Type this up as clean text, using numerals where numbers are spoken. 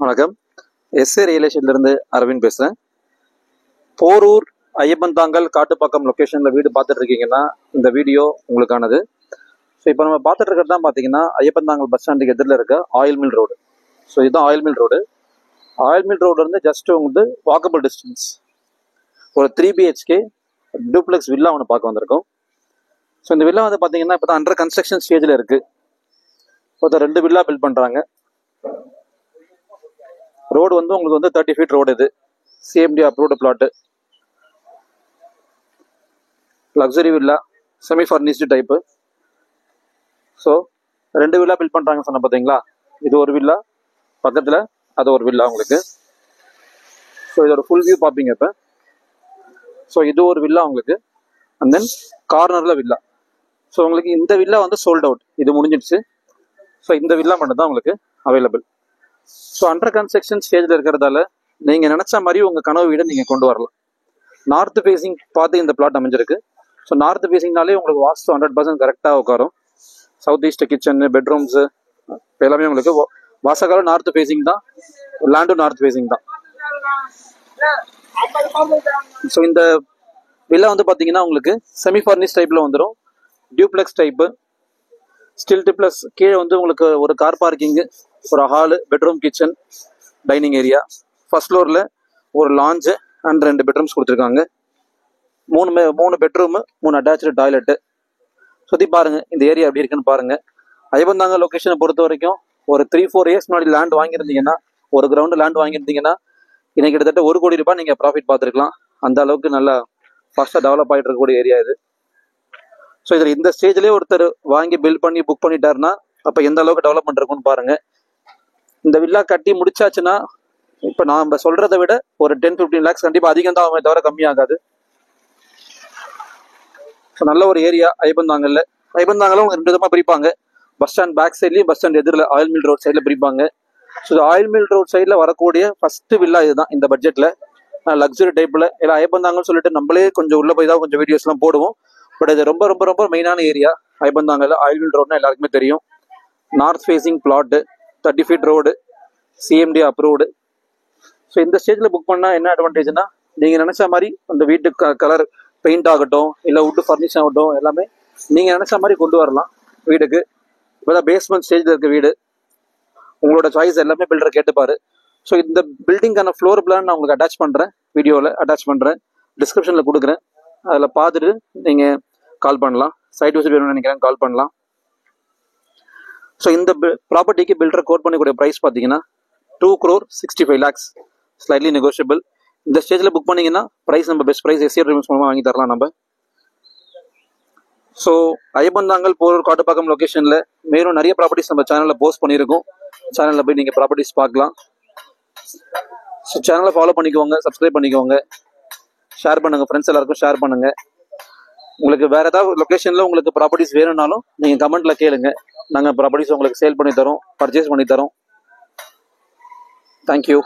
வணக்கம். S A real எஸ்டேட்லேருந்து Aravind பேசுகிறேன். போரூர் ஐயப்பன்தாங்கல் காட்டுப்பாக்கம் லொக்கேஷனில் வீடு பார்த்துட்டு இருக்கீங்கன்னா இந்த வீடியோ உங்களுக்கானது. ஸோ இப்போ நம்ம பார்த்துட்டு இருக்கிறது தான் பார்த்தீங்கன்னா ஐயப்பன்தாங்கல் பஸ் ஸ்டாண்டுக்கு எதிரில் இருக்க ஆயில் மில் ரோடு. ஸோ இதுதான் oil mill road. Oil mill ரோடுலேருந்து ஜஸ்ட் வந்து வாக்கபிள் டிஸ்டன்ஸ் ஒரு 3 BHK டூப்ளெக்ஸ் வில்லா ஒன்று பார்க்க வந்திருக்கோம். ஸோ இந்த வில்லா வந்து பார்த்தீங்கன்னா இப்போ தான் அண்டர் கன்ஸ்ட்ரக்ஷன் ஸ்டேஜில் இருக்குது. இப்போ 2 வில்லா பில்ட் பண்ணுறாங்க. ரோடு வந்து உங்களுக்கு வந்து 30 feet ரோடு. இது CMD approved plot, luxury villa, semi furnished type. So 2 villa build பண்ணுறாங்க சொன்ன பார்த்தீங்களா. இது ஒரு வில்லா, பக்கத்தில் அது ஒரு வில்லா உங்களுக்கு. ஸோ இதோட ஃபுல் வியூ பார்ப்பீங்க இப்போ. ஸோ இது ஒரு வில்லா உங்களுக்கு, அண்ட் தென் கார்னரில் வில்லா. ஸோ உங்களுக்கு இந்த வில்லா வந்து சோல்ட் அவுட், இது முடிஞ்சிடுச்சு. ஸோ இந்த வில்லா மட்டும் தான் உங்களுக்கு அவைலபிள். ஸோ அண்டர் கன்ஸ்ட்ரக்ஷன் ஸ்டேஜில் இருக்கிறதால நீங்கள் நினச்ச மாதிரி உங்கள் கனவு வீடை நீங்கள் கொண்டு வரலாம். நார்த் ஃபேஸிங் பார்த்து இந்த பிளாட் அமைஞ்சிருக்கு. ஸோ நார்த் ஃபேஸிங்னாலே உங்களுக்கு வாஸ்து 100% கரெக்டாக உட்காரும். சவுத் ஈஸ்ட் கிச்சனு, பெட்ரூம்ஸு எல்லாமே உங்களுக்கு வாசகாலம் நார்த் ஃபேஸிங் தான், லேண்டும் நார்த் ஃபேஸிங் தான். ஸோ இந்த வில்லா வந்து பார்த்தீங்கன்னா உங்களுக்கு செமி ஃபர்னிஷ் டைப்பில் வந்துடும், டியூப்ளெக்ஸ் டைப்பு, ஸ்டில்ட்டு ப்ளஸ் கீழே வந்து உங்களுக்கு ஒரு கார் பார்க்கிங்கு, ஒரு hall, bedroom, kitchen, dining area. First ஃப்ளோரில் ஒரு லாஞ்சு அண்ட் 2 பெட்ரூம்ஸ் கொடுத்துருக்காங்க. 3 பெட்ரூமு, 3 அட்டாச்சு டாய்லெட்டு. சுற்றி பாருங்கள் இந்த ஏரியா எப்படி இருக்குன்னு பாருங்கள். ஐயப்பன்தாங்கல் லொக்கேஷனை பொறுத்த வரைக்கும் ஒரு 3-4 years முன்னாடி லேண்ட் வாங்கியிருந்தீங்கன்னா, ஒரு கிரவுண்டு லேண்ட் வாங்கியிருந்தீங்கன்னா இன்னைக்கு கிட்டத்தட்ட 1 கோடி ரூபாய் நீங்கள் ப்ராஃபிட் பார்த்துருக்கலாம். அந்த அளவுக்கு நல்லா ஃபாஸ்ட்டாக டெவலப் ஆகிட்டு இருக்கக்கூடிய ஏரியா இது. ஸோ இதில் இந்த ஸ்டேஜ்லேயே ஒருத்தர் வாங்கி பில்ட் பண்ணி புக் பண்ணிட்டாருன்னா அப்போ எந்த அளவுக்கு டெவலப்மெண்ட் இருக்குன்னு பாருங்கள். இந்த வில்லா கட்டி முடிச்சாச்சுன்னா இப்போ நாம் சொல்கிறத விட ஒரு 10-15 lakhs கண்டிப்பாக அதிகம் தான் ஆகுமே தவிர கம்மியாகாது. ஸோ நல்ல ஒரு ஏரியா ஐயப்பன்தாங்கல்ல. ஐயப்பன்தாங்கல்ல உங்களுக்கு 2 விதமாக பிரிப்பாங்க. பஸ் ஸ்டாண்ட் பேக் சைட்லேயும் பஸ் ஸ்டாண்ட் எதிரில் ஆயில் மில் ரோட் சைடில் பிரிப்பாங்க. ஸோ ஆயில் மில் ரோட் சைடில் வரக்கூடிய ஃபஸ்ட்டு வில்லா இதுதான் இந்த பட்ஜெட்டில், லக்ஸரி டைப்பில். இல்லை ஐயப்பன்தாங்கல் சொல்லிட்டு நம்மளே கொஞ்சம் உள்ளே போய் தான் கொஞ்சம் வீடியோஸ்லாம் போடுவோம். பட் இது ரொம்ப ரொம்ப ரொம்ப மெயினான ஏரியா ஐயப்பன்தாங்கல்ல. ஆயில் மில் ரோட்னா எல்லாருக்குமே தெரியும். North facing plot, 30 feet road, CMD approved. So இந்த ஸ்டேஜில் புக் பண்ணால் என்ன அட்வான்டேஜ்னா, நீங்கள் நினச்ச மாதிரி அந்த வீட்டுக்கு கலர் பெயிண்ட் ஆகட்டும், இல்லை வுட்டு ஃபர்னிஷ் ஆகட்டும், எல்லாமே நீங்கள் நினச்ச மாதிரி கொண்டு வரலாம் வீடுக்கு. இப்போ தான் பேஸ்மெண்ட் ஸ்டேஜில் இருக்க வீடு, உங்களோட சாய்ஸ் எல்லாமே பில்டரை கேட்டுப்பாரு. ஸோ இந்த பில்டிங்கான ஃப்ளோர் பிளான் நான் உங்களுக்கு அட்டாச் பண்ணுறேன், வீடியோவில் அட்டாச் பண்ணுறேன், டிஸ்கிரிப்ஷனில் கொடுக்குறேன். அதில் பார்த்துட்டு நீங்கள் கால் பண்ணலாம். சைட் விசிட் வேணும்னு நினைக்கிறேன், கால் பண்ணலாம். ஸோ இந்த ப்ராப்பர்ட்டிக்கு பில்டர் கோட் பண்ணக்கூடிய ப்ரைஸ் பார்த்தீங்கன்னா 2,65 lakhs, ஸ்லைட்லி நெகோஷியபிள். இந்த ஸ்டேஜில் புக் பண்ணிங்கன்னா ப்ரைஸ் நம்ம பெஸ்ட் ப்ரைஸ் எஸ்ஏ ரிவ்யூஸ் மூலமாக வாங்கி தரலாம் நம்ம. ஸோ ஐயப்பன்தாங்கல் போரூர் காட்டுப்பாக்கம் லொக்கேஷனில் மேலும் நிறைய ப்ராப்பர்ட்டிஸ் நம்ம சேனலில் போஸ்ட் பண்ணியிருக்கோம். சேனலில் போய் நீங்கள் ப்ராப்பர்ட்டிஸ் பார்க்கலாம். ஸோ சேனலை ஃபாலோ பண்ணிக்கோங்க, சப்ஸ்கிரைப் பண்ணிக்கோங்க, ஷேர் பண்ணுங்கள், ஃப்ரெண்ட்ஸ் எல்லாருக்கும் ஷேர் பண்ணுங்கள். உங்களுக்கு வேறு ஏதாவது லொக்கேஷனில் உங்களுக்கு ப்ராப்பர்ட்டிஸ் வேணும்னாலும் நீங்கள் கமெண்ட்டில் கேளுங்க. நாங்கள் ப்ராப்பர்ட்டிஸ் உங்களுக்கு சேல் பண்ணி தரோம், பர்ச்சேஸ் பண்ணி தரோம். தேங்க்யூ.